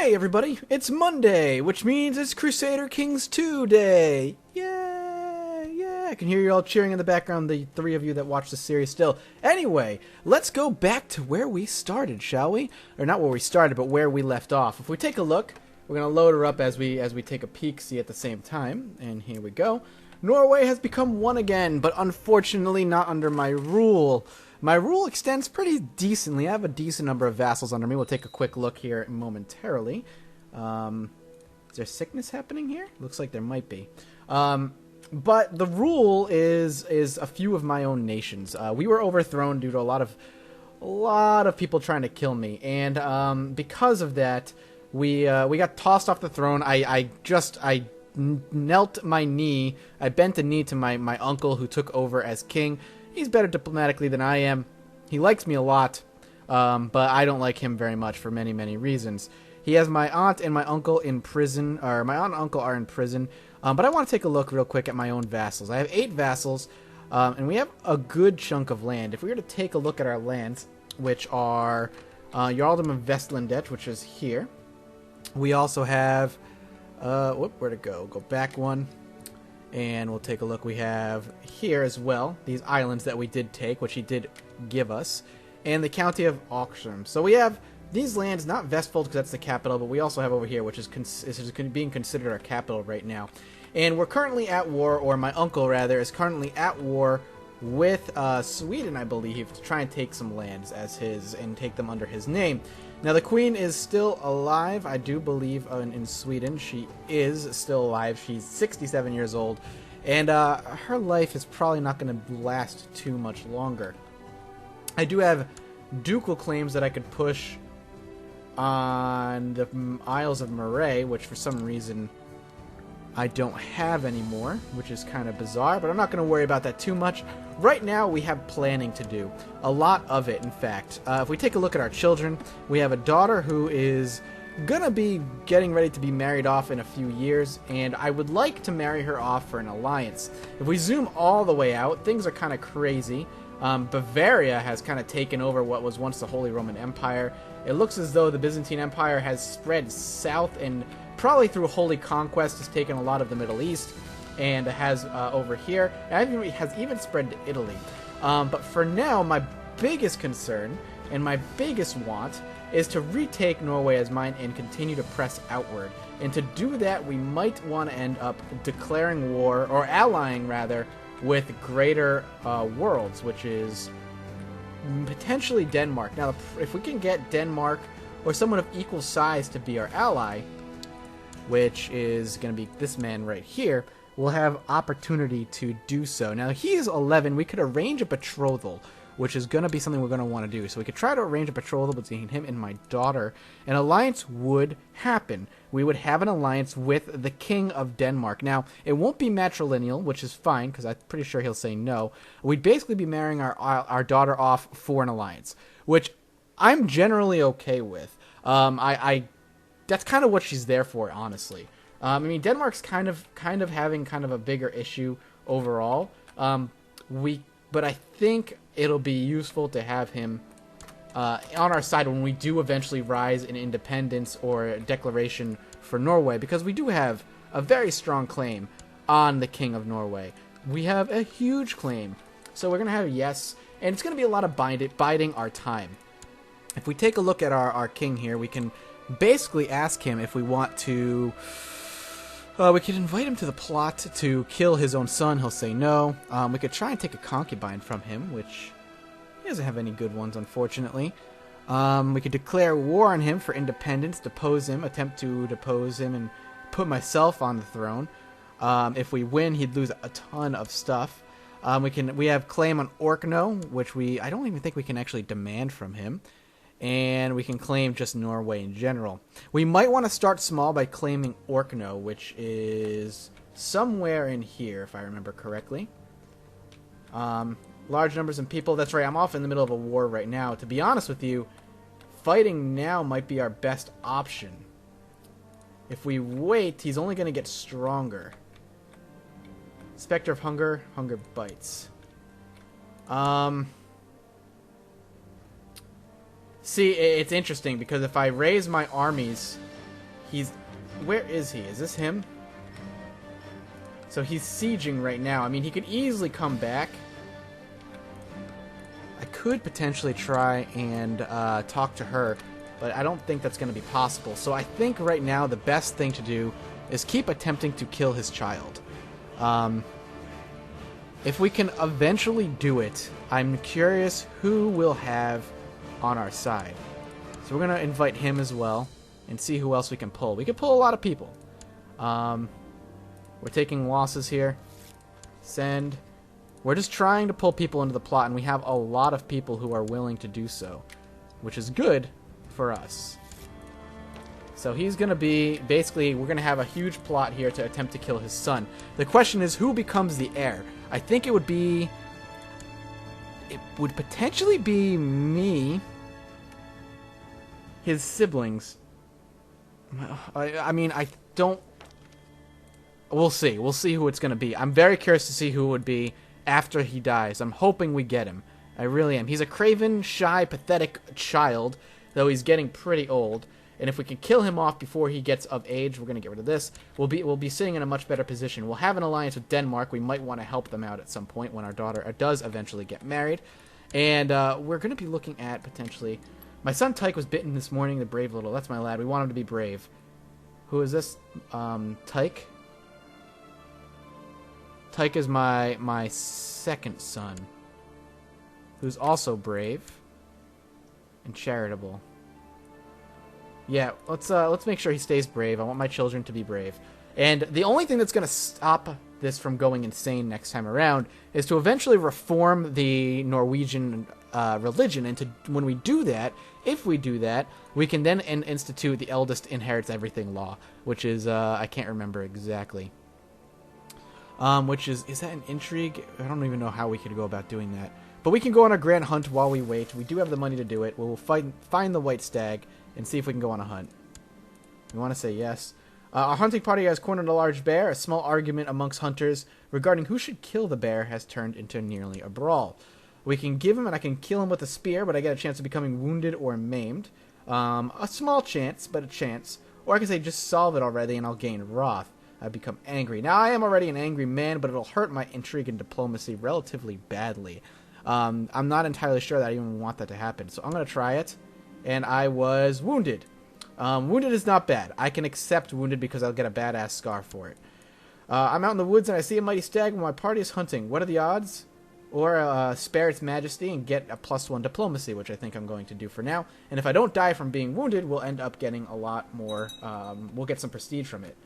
Hey everybody, it's Monday, which means it's Crusader Kings 2 day! Yay! Yeah, I can hear you all cheering in the background, the three of you that watch the series still. Anyway, let's go back to where we started, shall we? Or not where we started, but where we left off. If we take a look, we're going to load her up as we take a peek-see at the same time. And here we go. Norway has become one again, but unfortunately not under my rule. My rule extends pretty decently. I have a decent number of vassals under me. We'll take a quick look here momentarily. Is there sickness happening here? Looks like there might be. But the rule is a few of my own nations. We were overthrown due to a lot of people trying to kill me, and because of that, we got tossed off the throne. I knelt my knee. I bent a knee to my uncle who took over as king. He's better diplomatically than I am. He likes me a lot, but I don't like him very much for many, many reasons. He has my aunt and my uncle in prison, or my aunt and uncle are in prison, but I want to take a look real quick at my own vassals. I have 8 vassals, and we have a good chunk of land. If we were to take a look at our lands, which are Jarldom of Vestlandet, which is here. We also have, where to go? Go back one. And we'll take a look. We have here as well these islands that we did take, which he did give us, and the county of Oxholm. So we have these lands, not Vestfold because that's the capital, but we also have over here, which is being considered our capital right now. And we're currently at war, or my uncle rather is currently at war with Sweden, I believe, to try and take some lands as his and take them under his name. Now the queen is still alive, I do believe, in Sweden. She is still alive. She's 67 years old, and her life is probably not going to last too much longer. I do have ducal claims that I could push on the Isles of Moray, which for some reason I don't have anymore, which is kind of bizarre, but I'm not going to worry about that too much. Right now, we have planning to do. A lot of it, in fact. If we take a look at our children, we have a daughter who is going to be getting ready to be married off in a few years, and I would like to marry her off for an alliance. If we zoom all the way out, things are kind of crazy. Bavaria has kind of taken over what was once the Holy Roman Empire. It looks as though the Byzantine Empire has spread south and probably through Holy Conquest has taken a lot of the Middle East and has over here. And it has even spread to Italy. But for now, my biggest concern and my biggest want is to retake Norway as mine and continue to press outward. And to do that, we might want to end up declaring war, or allying rather, with Greater Worlds, which is potentially Denmark. Now, if we can get Denmark or someone of equal size to be our ally, which is going to be this man right here, we'll have opportunity to do so. Now, he is 11. We could arrange a betrothal, which is going to be something we're going to want to do. So we could try to arrange a betrothal between him and my daughter. An alliance would happen. We would have an alliance with the King of Denmark. Now, it won't be matrilineal, which is fine, because I'm pretty sure he'll say no. We'd basically be marrying our daughter off for an alliance, which I'm generally okay with. That's kind of what she's there for, honestly. I mean, Denmark's kind of having kind of a bigger issue overall. But I think it'll be useful to have him on our side when we do eventually rise in independence or a declaration for Norway, because we do have a very strong claim on the King of Norway. We have a huge claim. So we're going to have yes, and it's going to be a lot of biding our time. If we take a look at our king here, we can basically ask him if we want to. We could invite him to the plot to kill his own son. He'll say no. We could try and take a concubine from him, which he doesn't have any good ones, unfortunately. We could declare war on him for independence, depose him, attempt to depose him, and put myself on the throne. If we win, he'd lose a ton of stuff. We have claim on Orkney, which I don't even think we can actually demand from him. And we can claim just Norway in general. We might want to start small by claiming Orkney, which is somewhere in here, if I remember correctly. Large numbers of people. That's right, I'm off in the middle of a war right now. To be honest with you, fighting now might be our best option. If we wait, he's only going to get stronger. Spectre of Hunger. Hunger bites. See, it's interesting because if I raise my armies He's... Where is he? Is this him? So he's sieging right now. I mean, he could easily come back. I could potentially try and talk to her, but I don't think that's going to be possible. So I think right now the best thing to do is keep attempting to kill his child. If we can eventually do it, I'm curious who we'll have on our side. So we're going to invite him as well and see who else we can pull. We can pull a lot of people. We're taking losses here. Send. We're just trying to pull people into the plot, and we have a lot of people who are willing to do so, which is good for us. So he's going to be, basically, we're going to have a huge plot here to attempt to kill his son. The question is, who becomes the heir? I think it would potentially be me, his siblings. I mean, I don't... We'll see. We'll see who it's going to be. I'm very curious to see who it would be after he dies. I'm hoping we get him. I really am. He's a craven, shy, pathetic child, though he's getting pretty old. And if we can kill him off before he gets of age, we're going to get rid of this. We'll be sitting in a much better position. We'll have an alliance with Denmark. We might want to help them out at some point when our daughter does eventually get married. And we're going to be looking at potentially... My son Tyke was bitten this morning, the brave little... That's my lad. We want him to be brave. Who is this? Tyke? Tyke is my second son, who's also brave and charitable. Yeah, let's make sure he stays brave. I want my children to be brave. And the only thing that's going to stop this from going insane next time around is to eventually reform the Norwegian religion. And when we do that, if we do that, we can then institute the eldest inherits everything law, which is, I can't remember exactly. Which is that an intrigue? I don't even know how we could go about doing that. But we can go on a grand hunt while we wait. We do have the money to do it. We'll find the white stag and see if we can go on a hunt. We want to say yes. Our hunting party has cornered a large bear. A small argument amongst hunters regarding who should kill the bear has turned into nearly a brawl. We can give him and I can kill him with a spear, but I get a chance of becoming wounded or maimed. A small chance, but a chance. Or I can say just solve it already and I'll gain wrath. I become angry. Now, I am already an angry man, but it'll hurt my intrigue and diplomacy relatively badly. I'm not entirely sure that I even want that to happen, so I'm going to try it. And I was wounded. Wounded is not bad. I can accept wounded because I'll get a badass scar for it. I'm out in the woods and I see a mighty stag when my party is hunting. What are the odds? Or spare its majesty and get a +1 diplomacy, which I think I'm going to do for now. And if I don't die from being wounded, we'll end up getting a lot more... we'll get some prestige from it.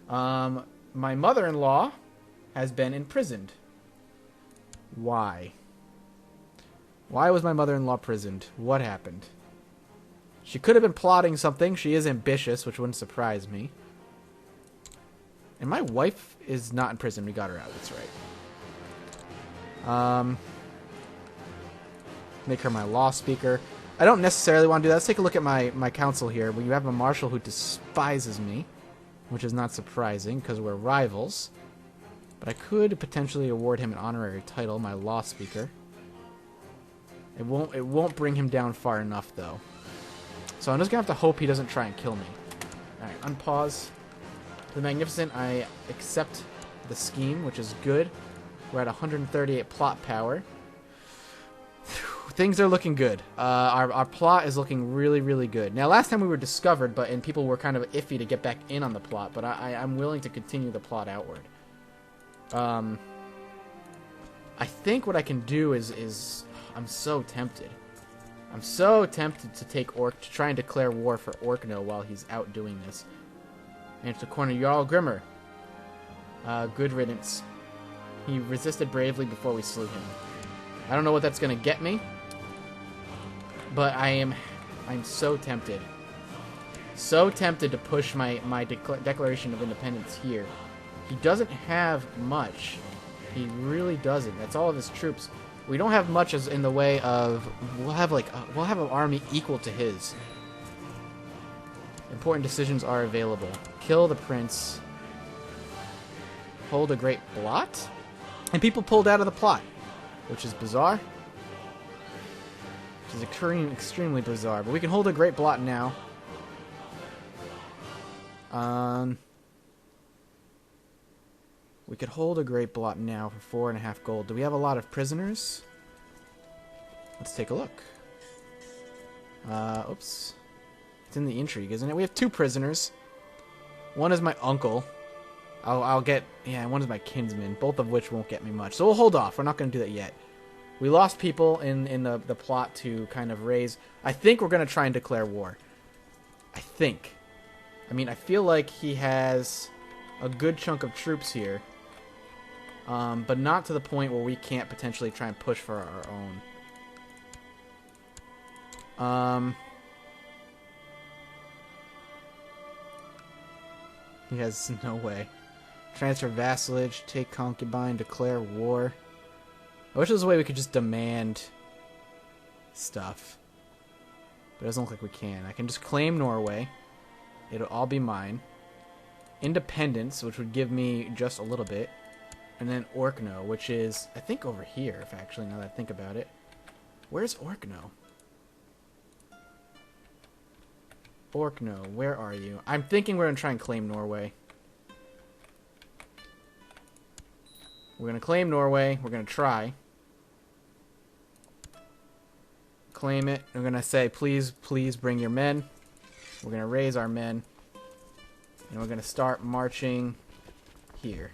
My mother-in-law has been imprisoned. Why? Why was my mother-in-law prisoned? What happened? She could have been plotting something. She is ambitious, which wouldn't surprise me. And my wife is not in prison. We got her out. That's right. Make her my law speaker. I don't necessarily want to do that. Let's take a look at my council here. Well, you have a marshal who despises me, which is not surprising because we're rivals. But I could potentially award him an honorary title, my law speaker. It won't bring him down far enough, though. So I'm just going to have to hope he doesn't try and kill me. Alright, unpause. The Magnificent, I accept the scheme, which is good. We're at 138 plot power. Things are looking good. Our plot is looking really, really good. Now, last time we were discovered, and people were kind of iffy to get back in on the plot, but I'm willing to continue the plot outward. I think what I can do is I'm so tempted. I'm so tempted to take Orc, to try and declare war for Orkno while he's out doing this. And to corner Jarl Grimmer. Good riddance. He resisted bravely before we slew him. I don't know what that's going to get me. But I'm so tempted. So tempted to push my Declaration of Independence here. He doesn't have much. He really doesn't. That's all of his troops. We don't have much as in the way of... We'll have an army equal to his. Important decisions are available. Kill the prince. Hold a great blot? And people pulled out of the plot. Which is bizarre. Which is extremely bizarre. But we can hold a great blot now. We could hold a great blot now for 4.5 gold. Do we have a lot of prisoners? Let's take a look. Oops. It's in the intrigue, isn't it? We have 2 prisoners. One is my uncle. I'll get... Yeah, one is my kinsman. Both of which won't get me much. So we'll hold off. We're not going to do that yet. We lost people in the plot to kind of raise... I think we're going to try and declare war. I think. I mean, I feel like he has a good chunk of troops here. But not to the point where we can't potentially try and push for our own. He has no way. Transfer vassalage, take concubine, declare war. I wish there was a way we could just demand stuff. But it doesn't look like we can. I can just claim Norway. It'll all be mine. Independence, which would give me just a little bit. And then Orkno, which is, I think, over here, if actually, now that I think about it. Where's Orkno? Orkno, where are you? I'm thinking we're going to try and claim Norway. We're going to claim Norway. We're going to try. Claim it. We're going to say, please, please bring your men. We're going to raise our men. And we're going to start marching here.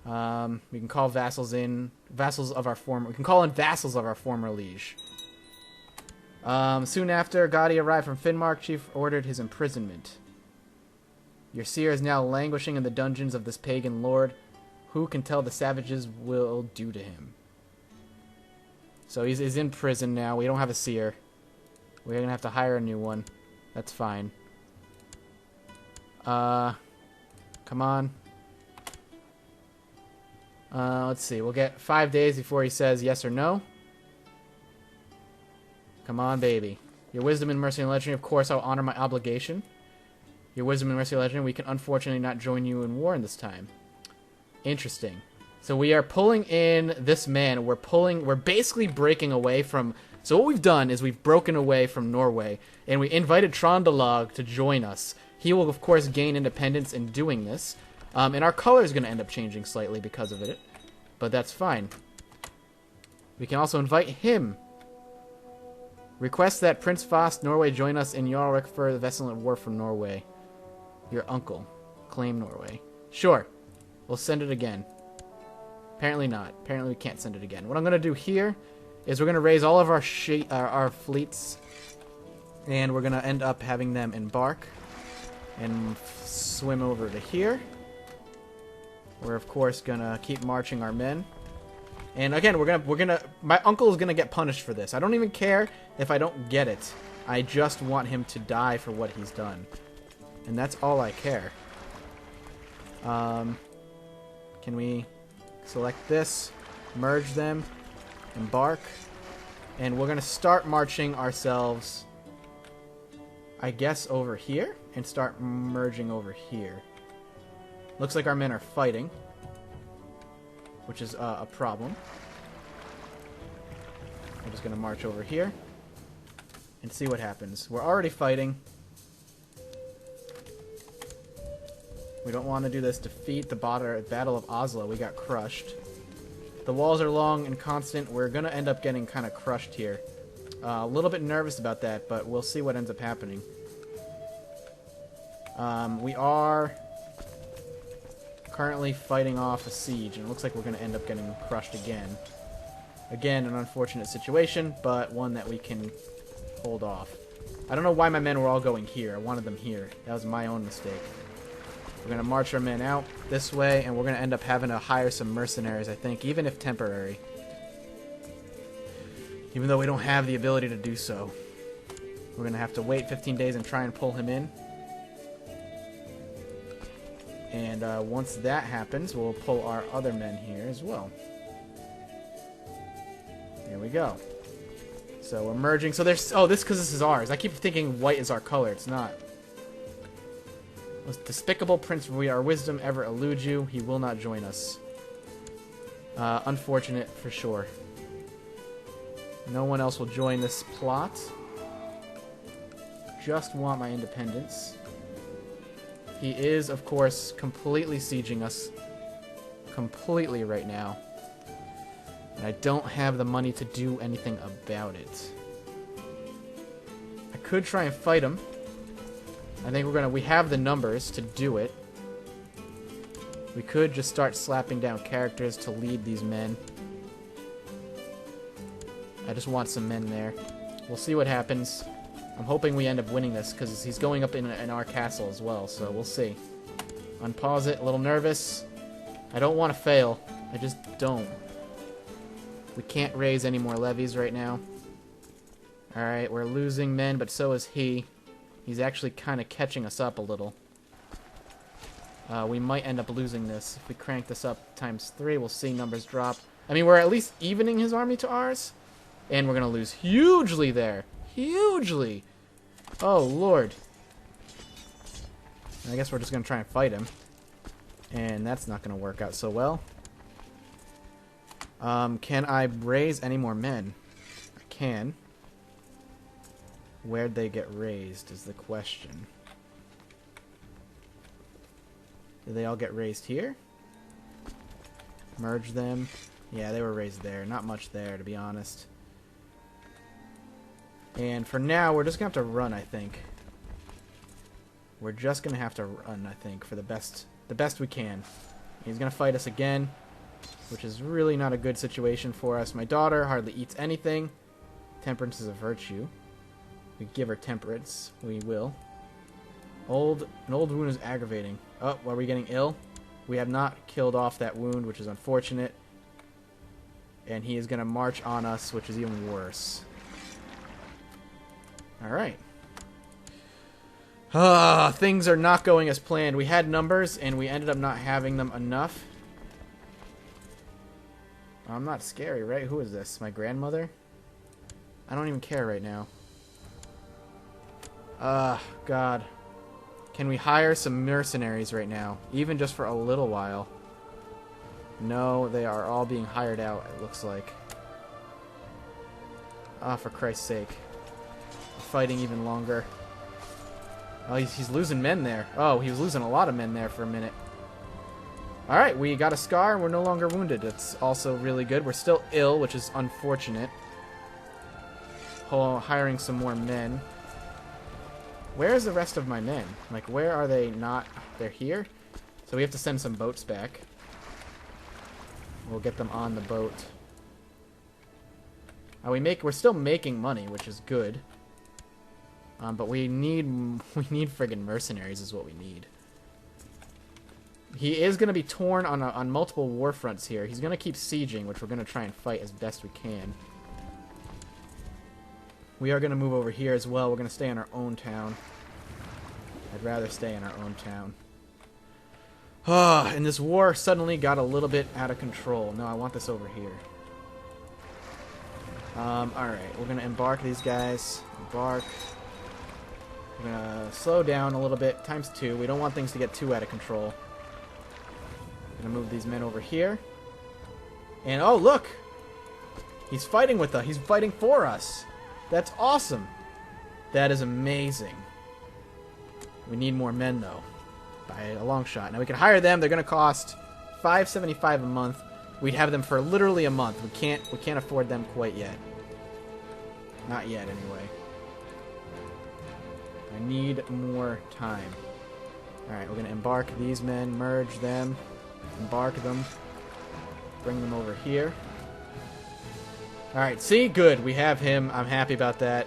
We can call vassals in. Vassals of our former... We can call in vassals of our former liege. Soon after Gadi arrived from Finnmark, Chief ordered his imprisonment. Your seer is now languishing in the dungeons of this pagan lord. Who can tell the savages will do to him? So he's in prison now. We don't have a seer. We're going to have to hire a new one. That's fine. Come on. Let's see. We'll get 5 days before he says yes or no. Come on, baby. Your wisdom and mercy and legendary, of course, I'll honor my obligation. Your wisdom and mercy and legendary, we can unfortunately not join you in war in this time. Interesting. So we are pulling in this man. We're basically breaking away from... So what we've done is we've broken away from Norway, and we invited Trondelag to join us. He will, of course, gain independence in doing this. And our color is going to end up changing slightly because of it. But that's fine. We can also invite him. Request that Prince Fast Norway join us in Jorvik for the vessel war from Norway. Your uncle. Claim Norway. Sure. We'll send it again. Apparently not. Apparently we can't send it again. What I'm going to do here is we're going to raise all of our fleets. And we're going to end up having them embark. And swim over to here. We're, of course, going to keep marching our men. And again, we're gonna my uncle is gonna get punished for this. I don't even care if I don't get it. I just want him to die for what he's done. And that's all I care. Can we select this, merge them, embark, and we're gonna start marching ourselves, I guess, over here, and start merging over here. Looks like our men are fighting, which is a problem. We're just going to march over here and see what happens. We're already fighting. We don't want to do this. Defeat the Battle of Oslo. We got crushed. The walls are long and constant. We're going to end up getting kind of crushed here. A little bit nervous about that, but we'll see what ends up happening. We are currently fighting off a siege, and it looks like we're going to end up getting crushed again. Again, an unfortunate situation, but one that we can hold off. I don't know why my men were all going here. I wanted them here. That was my own mistake. We're going to march our men out this way, and we're going to end up having to hire some mercenaries, I think, even if temporary. Even though we don't have the ability to do so. We're going to have to wait 15 days and try and pull him in. And once that happens, we'll pull our other men here as well. There we go. So we're merging. So there's... Oh, this because this is ours. I keep thinking white is our color. It's not. Most despicable prince, we our wisdom ever elude you. He will not join us. Unfortunate for sure. No one else will join this plot. Just want my independence. He is, of course, completely sieging us. Completely right now. And I don't have the money to do anything about it. I could try and fight him. I think we have the numbers to do it. We could just start slapping down characters to lead these men. I just want some men there. We'll see what happens. I'm hoping we end up winning this, because he's going up in our castle as well, so we'll see. Unpause it, a little nervous. I don't want to fail. I just don't. We can't raise any more levies right now. Alright, we're losing men, but so is he. He's actually kind of catching us up a little. We might end up losing this. If we crank this up times 3, we'll see numbers drop. I mean, we're at least evening his army to ours. And we're going to lose hugely there. Hugely. Oh, Lord. I guess we're just going to try and fight him. And that's not going to work out so well. Can I raise any more men? I can. Where'd they get raised is the question. Did they all get raised here? Merge them. Yeah, they were raised there. Not much there, to be honest. And for now, we're just going to have to run, I think. We're just going to have to run, I think, for the best we can. He's going to fight us again, which is really not a good situation for us. My daughter hardly eats anything. Temperance is a virtue. We give her temperance. We will. An old wound is aggravating. Oh, are we getting ill? We have not killed off that wound, which is unfortunate. And he is going to march on us, which is even worse. Alright. Things are not going as planned. We had numbers, and we ended up not having them enough. I'm not scary, right? Who is this? My grandmother? I don't even care right now. God. Can we hire some mercenaries right now? Even just for a little while. No, they are all being hired out, it looks like. For Christ's sake. Fighting even longer. Oh, he's losing men there. Oh, he was losing a lot of men there for a minute. Alright, we got a scar and we're no longer wounded. That's also really good. We're still ill, which is unfortunate. Hiring some more men. Where is the rest of my men? Like, where are they not? They're here? So we have to send some boats back. We'll get them on the boat. We're still making money, which is good. But we need friggin' mercenaries is what we need. He is going to be torn on multiple war fronts here. He's going to keep sieging, which we're going to try and fight as best we can. We are going to move over here as well. We're going to stay in our own town. I'd rather stay in our own town. And this war suddenly got a little bit out of control. No, I want this over here. Alright, we're going to embark these guys. Embark. We're going to slow down a little bit, times 2. We don't want things to get too out of control. Going to move these men over here. And, oh, look! He's fighting with us. He's fighting for us. That's awesome. That is amazing. We need more men, though. By a long shot. Now, we can hire them. They're going to cost $5.75 a month. We'd have them for literally a month. We can't afford them quite yet. Not yet, anyway. I need more time. Alright, we're going to embark these men, merge them, embark them, bring them over here. Alright, see? Good. We have him. I'm happy about that.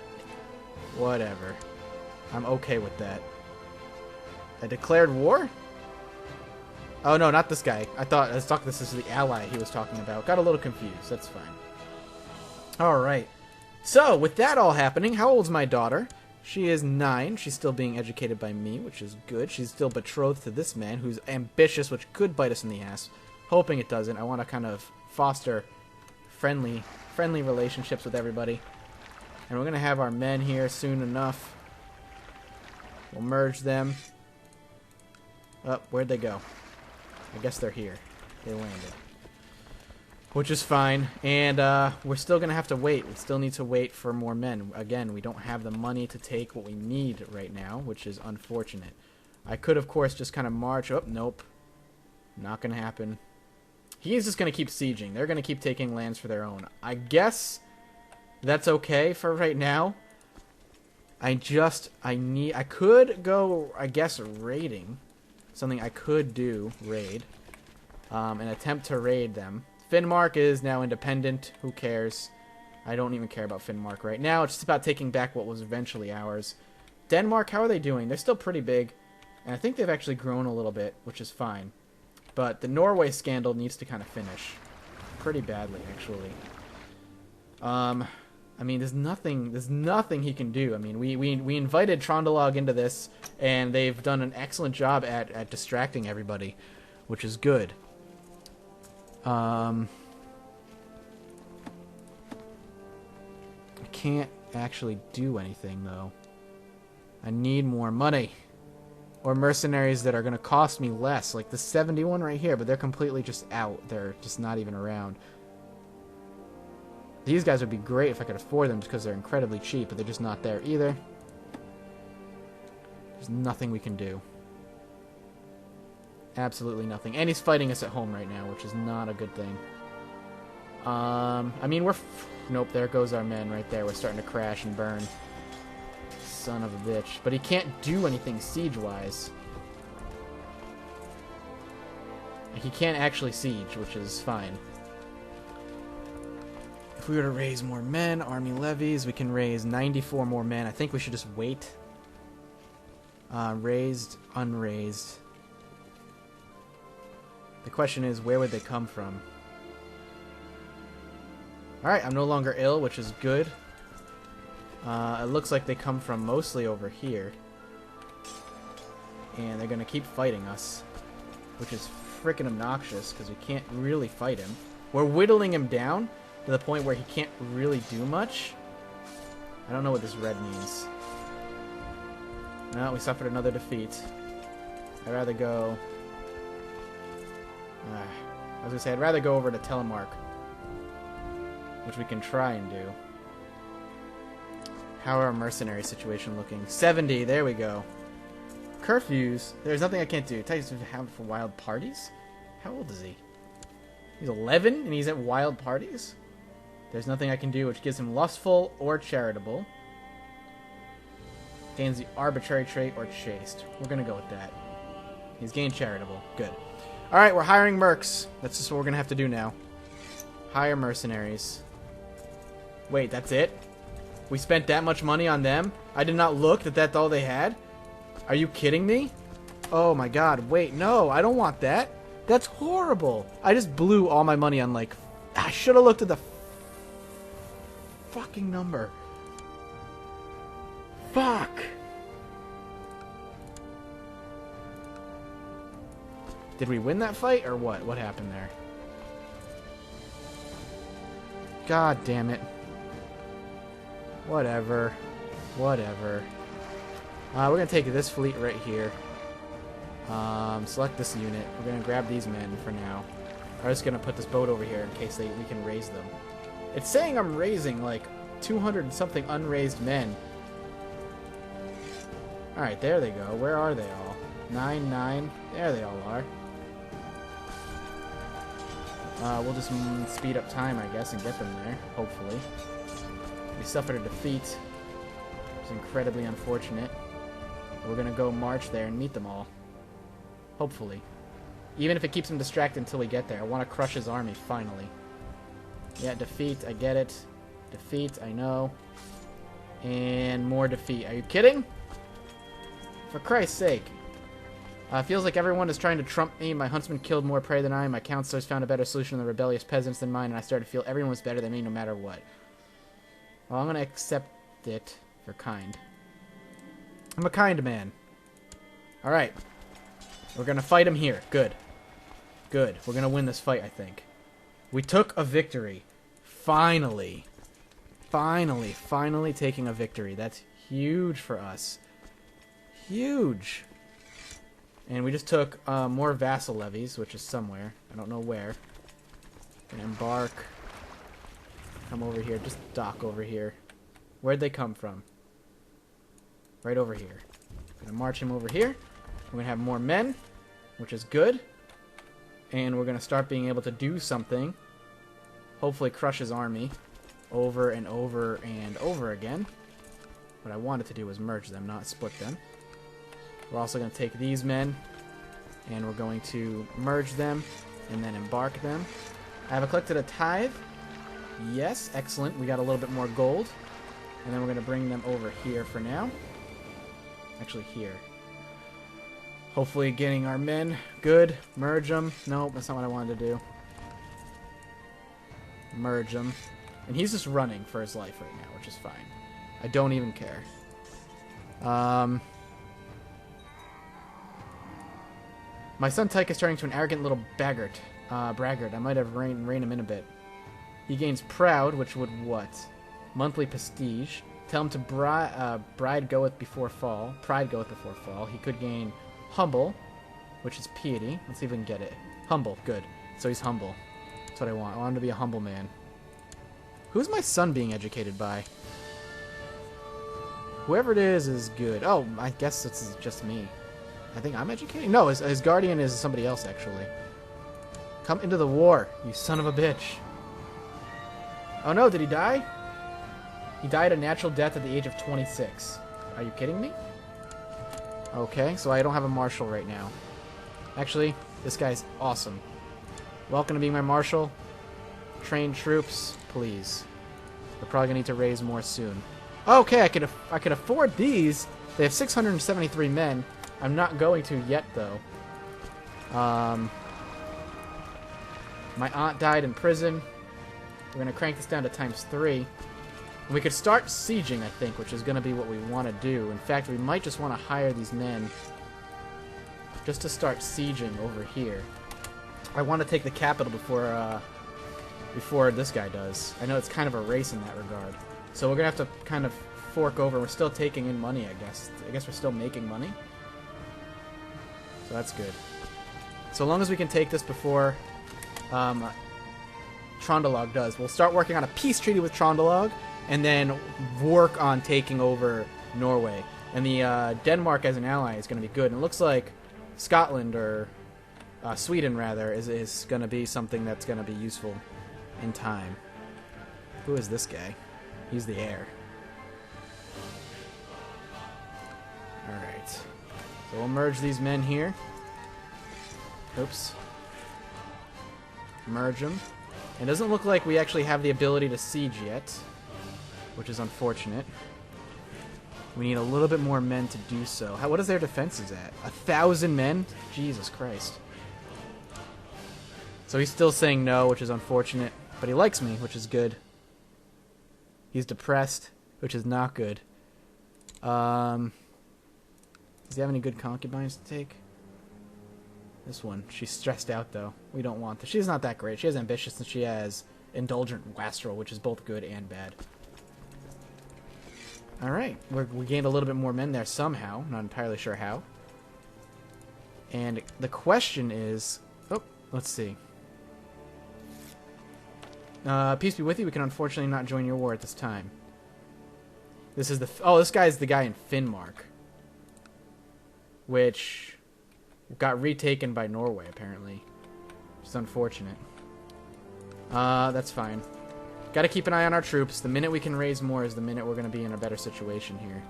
Whatever. I'm okay with that. I declared war? Oh, no, not this guy. I thought this is the ally he was talking about. Got a little confused. That's fine. Alright. So, with that all happening, how old's my daughter? She is 9. She's still being educated by me, which is good. She's still betrothed to this man who's ambitious, which could bite us in the ass. Hoping it doesn't. I want to kind of foster friendly relationships with everybody. And we're going to have our men here soon enough. We'll merge them. Oh, where'd they go? I guess they're here. They landed. Which is fine. And we're still going to have to wait. We still need to wait for more men. Again, we don't have the money to take what we need right now, which is unfortunate. I could, of course, just kind of march. Oh, nope. Not going to happen. He's just going to keep sieging. They're going to keep taking lands for their own. I guess that's okay for right now. I could go, I guess, raiding. Something I could do, raid. An attempt to raid them. Finnmark is now independent. Who cares? I don't even care about Finnmark right now. It's just about taking back what was eventually ours. Denmark, how are they doing? They're still pretty big. And I think they've actually grown a little bit, which is fine. But the Norway scandal needs to kind of finish. Pretty badly, actually. I mean, there's nothing he can do. I mean, we invited Trondelag into this, and they've done an excellent job at distracting everybody, which is good. I can't actually do anything, though. I need more money. Or mercenaries that are going to cost me less. Like the 71 right here, but they're completely just out. They're just not even around. These guys would be great if I could afford them because they're incredibly cheap, but they're just not there either. There's nothing we can do. Absolutely nothing. And he's fighting us at home right now, which is not a good thing. I mean, nope, there goes our men right there. We're starting to crash and burn. Son of a bitch. But he can't do anything siege-wise. He can't actually siege, which is fine. If we were to raise more men, army levies, we can raise 94 more men. I think we should just wait. Raised, unraised. The question is, where would they come from? Alright, I'm no longer ill, which is good. It looks like they come from mostly over here. And they're going to keep fighting us. Which is freaking obnoxious, because we can't really fight him. We're whittling him down to the point where he can't really do much. I don't know what this red means. No, we suffered another defeat. I'd rather go... I was going to say, I'd rather go over to Telemark. Which we can try and do. How are our mercenary situation looking? 70, there we go. Curfews. There's nothing I can't do. Types have for wild parties? How old is he? He's 11 and he's at wild parties? There's nothing I can do which gives him lustful or charitable. Gains the arbitrary trait or chaste. We're going to go with that. He's gained charitable. Good. Alright, we're hiring mercs. That's just what we're going to have to do now. Hire mercenaries. Wait, that's it? We spent that much money on them? I did not look that that's all they had? Are you kidding me? Oh my god, wait, no, I don't want that. That's horrible. I just blew all my money on, like... I should have looked at the fucking number. Fuck. Did we win that fight, or what? What happened there? God damn it. Whatever. Whatever. We're going to take this fleet right here. Select this unit. We're going to grab these men for now. I'm just going to put this boat over here in case we can raise them. It's saying I'm raising like 200 and something unraised men. Alright, there they go. Where are they all? 9, 9. There they all are. We'll just speed up time, I guess, and get them there, hopefully. We suffered a defeat. It was incredibly unfortunate. We're going to go march there and meet them all. Hopefully. Even if it keeps him distracted until we get there. I want to crush his army, finally. Yeah, defeat, I get it. Defeat, I know. And more defeat. Are you kidding? For Christ's sake. Feels like everyone is trying to trump me. My huntsman killed more prey than I. My counselors found a better solution than the rebellious peasants than mine, and I started to feel everyone was better than me no matter what. Well, I'm going to accept it for kind. I'm a kind man. Alright. We're going to fight him here. Good. Good. We're going to win this fight, I think. We took a victory. Finally. Finally taking a victory. That's huge for us. Huge. And we just took more vassal levies, which is somewhere. I don't know where. Gonna embark. Come over here. Just dock over here. Where'd they come from? Right over here. Gonna march him over here. We're going to have more men, which is good. And we're going to start being able to do something. Hopefully crush his army over and over and over again. What I wanted to do was merge them, not split them. We're also going to take these men, and we're going to merge them and then embark them. I have collected a tithe. Yes, excellent. We got a little bit more gold. And then we're going to bring them over here for now. Actually, here. Hopefully getting our men good. Merge them. Nope, that's not what I wanted to do. Merge them. And he's just running for his life right now, which is fine. I don't even care. My son Tyke is turning to an arrogant little braggart. I might have rein him in a bit. He gains proud, which would what? Monthly prestige. Tell him to pride goeth before fall. He could gain humble, which is piety. Let's see if we can get it. Humble, good. So he's humble. That's what I want. I want him to be a humble man. Who's my son being educated by? Whoever it is good. Oh, I guess it's just me. I think I'm educating? No, his guardian is somebody else, actually. Come into the war, you son of a bitch. Oh no, did he die? He died a natural death at the age of 26. Are you kidding me? Okay, so I don't have a marshal right now. Actually, this guy's awesome. Welcome to being my marshal. Train troops, please. We're probably gonna need to raise more soon. Okay, I could afford these. They have 673 men. I'm not going to yet, though. My aunt died in prison. We're going to crank this down to ×3. And we could start sieging, I think, which is going to be what we want to do. In fact, we might just want to hire these men just to start sieging over here. I want to take the capital before this guy does. I know it's kind of a race in that regard. So we're going to have to kind of fork over. We're still taking in money, I guess. I guess we're still making money. So that's good. So long as we can take this before Trondelag does. We'll start working on a peace treaty with Trondelag, and then work on taking over Norway. And the Denmark as an ally is going to be good. And it looks like Scotland, or Sweden rather, is going to be something that's going to be useful in time. Who is this guy? He's the heir. Alright. So we'll merge these men here. Oops. Merge them. It doesn't look like we actually have the ability to siege yet, which is unfortunate. We need a little bit more men to do so. What is their defenses at? 1,000 men? Jesus Christ. So he's still saying no, which is unfortunate. But he likes me, which is good. He's depressed, which is not good. Does he have any good concubines to take? This one. She's stressed out, though. We don't want this. She's not that great. She has ambitious, and she has indulgent wastrel, which is both good and bad. Alright. We gained a little bit more men there somehow. Not entirely sure how. And the question is... Oh, let's see. Peace be with you. We can unfortunately not join your war at this time. This is the... Oh, this guy's the guy in Finnmark. Which got retaken by Norway, apparently. It's unfortunate. That's fine. Gotta keep an eye on our troops. The minute we can raise more is the minute we're gonna be in a better situation here.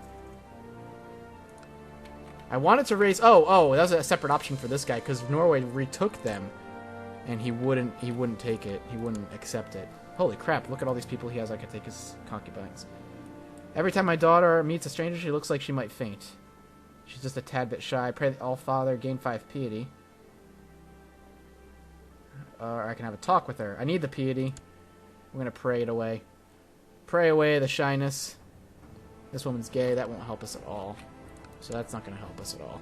I wanted to raise... Oh, that was a separate option for this guy, because Norway retook them. And he wouldn't take it. He wouldn't accept it. Holy crap, look at all these people he has I could take as concubines. Every time my daughter meets a stranger, she looks like she might faint. She's just a tad bit shy. Pray that All-Father gain 5 piety. Or I can have a talk with her. I need the piety. We're going to pray it away. Pray away the shyness. This woman's gay. That won't help us at all. So that's not going to help us at all.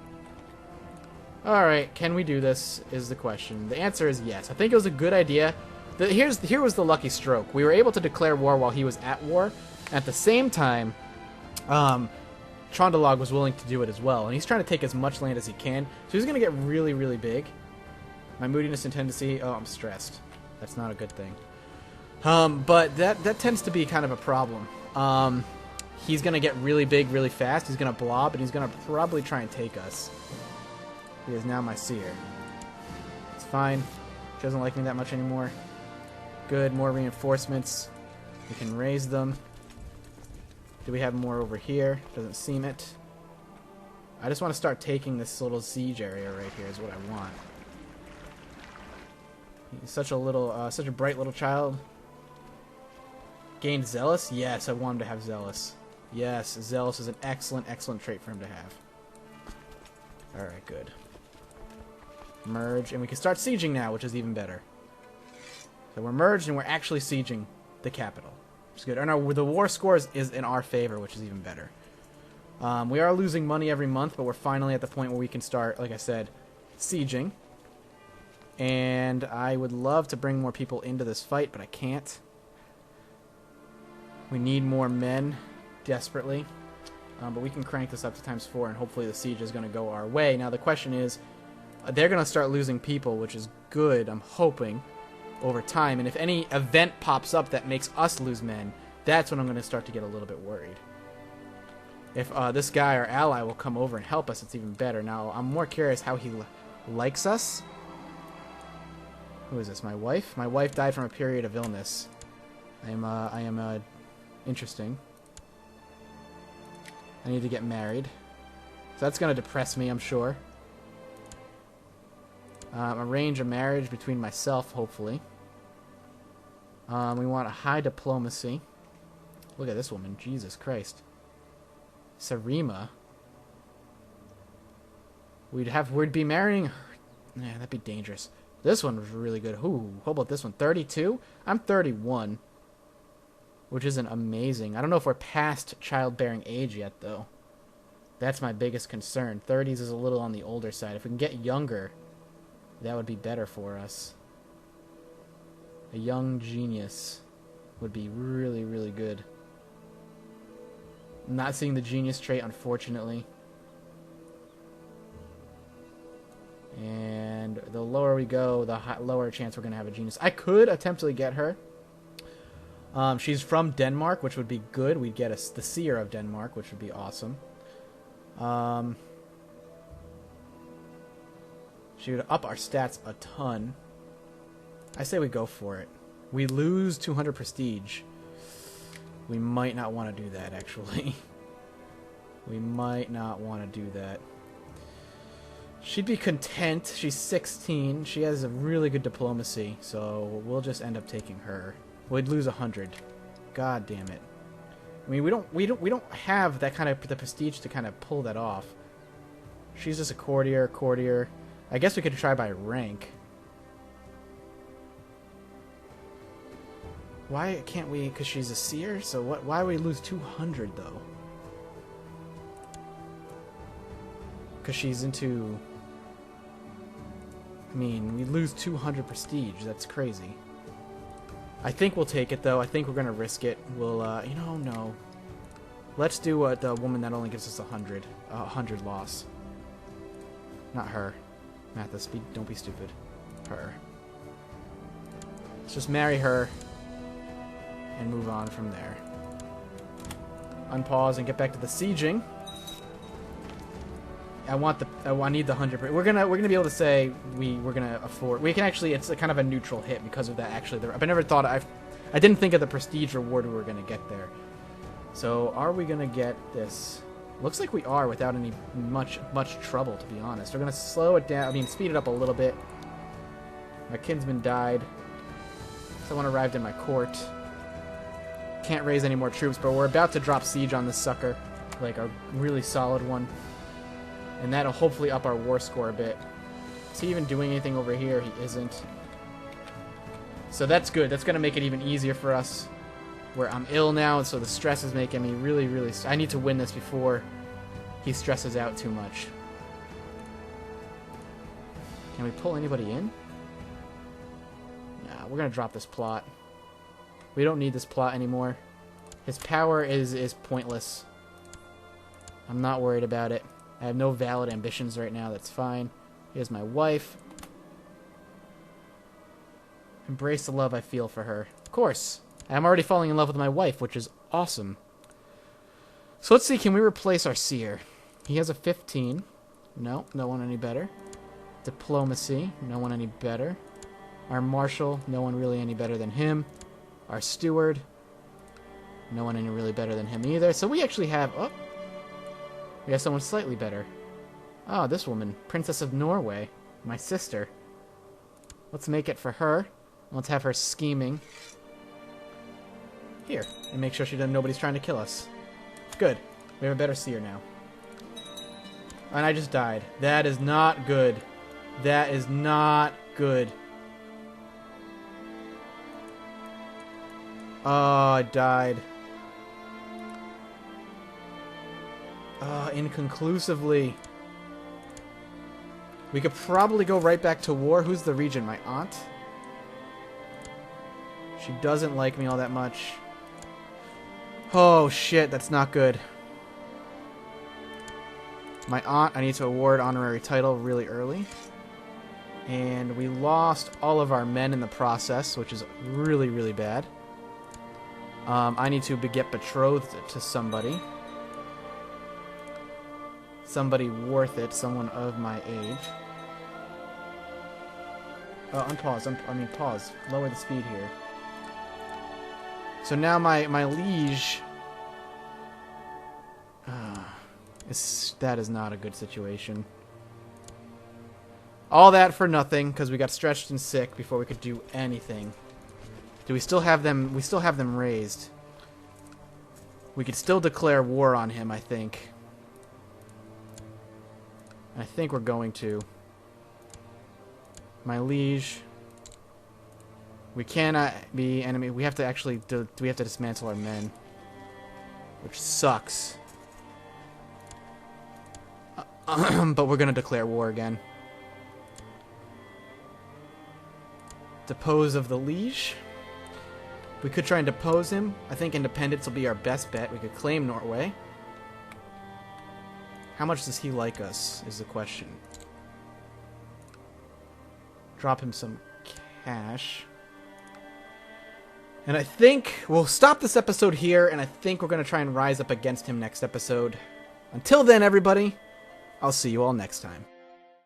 Alright, can we do this is the question. The answer is yes. I think it was a good idea. Here was the lucky stroke. We were able to declare war while he was at war. At the same time, Trondelag was willing to do it as well. And he's trying to take as much land as he can. So he's going to get really, really big. My moodiness and tendency... Oh, I'm stressed. That's not a good thing. But that tends to be kind of a problem. He's going to get really big really fast. He's going to blob, and he's going to probably try and take us. He is now my seer. It's fine. She doesn't like me that much anymore. Good, more reinforcements. We can raise them. Do we have more over here? Doesn't seem it. I just want to start taking this little siege area right here is what I want. He's such a bright little child. Gained zealous? Yes, I want him to have zealous. Yes, zealous is an excellent, excellent trait for him to have. Alright, good. Merge, and we can start sieging now, which is even better. So we're merged and we're actually sieging the capital. Which is good. And the war score is in our favor, which is even better. We are losing money every month, but we're finally at the point where we can start, like I said, sieging. And I would love to bring more people into this fight, but I can't. We need more men, desperately. But we can crank this up to ×4, and hopefully the siege is going to go our way. Now the question is, they're going to start losing people, which is good, I'm hoping, over time. And if any event pops up that makes us lose men, that's when I'm going to start to get a little bit worried. If this guy, our ally, will come over and help us, it's even better. Now, I'm more curious how he likes us. Who is this? My wife? My wife died from a period of illness. I am interesting. I need to get married. So that's going to depress me, I'm sure. Arrange a marriage between myself, hopefully. We want a high diplomacy. Look at this woman. Jesus Christ. Sarima. We'd be marrying her. Yeah, that'd be dangerous. This one was really good. Ooh, how about this one? 32? I'm 31. Which isn't amazing. I don't know if we're past childbearing age yet, though. That's my biggest concern. 30s is a little on the older side. If we can get younger, that would be better for us. A young genius would be really, really good. I'm not seeing the genius trait, unfortunately. And the lower we go, the lower chance we're going to have a genius. I could attempt to get her. She's from Denmark, which would be good. We'd get the seer of Denmark, which would be awesome. She would up our stats a ton. I say we go for it. We lose 200 prestige. We might not want to do that, actually. We might not want to do that. She'd be content. She's 16. She has a really good diplomacy, so we'll just end up taking her. We'd lose 100. God damn it. I mean, we don't have that kind of the prestige to kind of pull that off. She's just a courtier. I guess we could try by rank. Why can't we? Because she's a seer. So what? Why would we lose 200 though? Because she's into. I mean, we lose 200 prestige. That's crazy. I think we'll take it, though. I think we're going to risk it. We'll, you know, no. Let's do the woman that only gives us 100. 100 loss. Not her. Mathis, don't be stupid. Her. Let's just marry her. And move on from there. Unpause and get back to the sieging. I need the 100. We're gonna be able to say we're gonna afford. We can actually. It's a kind of a neutral hit because of that. Actually, I never thought I didn't think of the prestige reward we were gonna get there. So are we gonna get this? Looks like we are without any much trouble, to be honest. We're gonna slow it down. I mean, speed it up a little bit. My kinsman died. Someone arrived in my court. Can't raise any more troops, but we're about to drop siege on this sucker, like a really solid one. And that'll hopefully up our war score a bit. Is he even doing anything over here? He isn't. So that's good. That's going to make it even easier for us. Where I'm ill now, and so the stress is making me really... I need to win this before he stresses out too much. Can we pull anybody in? Nah, we're going to drop this plot. We don't need this plot anymore. His power is pointless. I'm not worried about it. I have no valid ambitions right now. That's fine. Here's my wife. Embrace the love I feel for her. Of course. I'm already falling in love with my wife, which is awesome. So let's see. Can we replace our seer? He has a 15. No, no one any better. Diplomacy, no one any better. Our marshal, no one really any better than him. Our steward, no one any really better than him either. So we actually have... Oh! We have someone slightly better. Oh, this woman. Princess of Norway. My sister. Let's make it for her. Let's have her scheming. Here. And make sure nobody's trying to kill us. Good. We have a better seer now. And I just died. That is not good. That is not good. Oh, I died. Inconclusively. We could probably go right back to war. Who's the regent? My aunt? She doesn't like me all that much. Oh, shit. That's not good. My aunt, I need to award honorary title really early. And we lost all of our men in the process, which is really, really bad. I need to get betrothed to somebody. Somebody worth it. Someone of my age. Unpause. Pause. Lower the speed here. So now my liege... that is not a good situation. All that for nothing, because we got stretched and sick before we could do anything. Do we still have them? We still have them raised. We could still declare war on him, I think. I think we're going to. My liege. We cannot be enemy. We have to actually... we have to dismantle our men. Which sucks. But we're going to declare war again. Depose of the liege. We could try and depose him. I think independence will be our best bet. We could claim Norway. How much does he like us, is the question. Drop him some cash. And I think we'll stop this episode here, and I think we're going to try and rise up against him next episode. Until then, everybody, I'll see you all next time.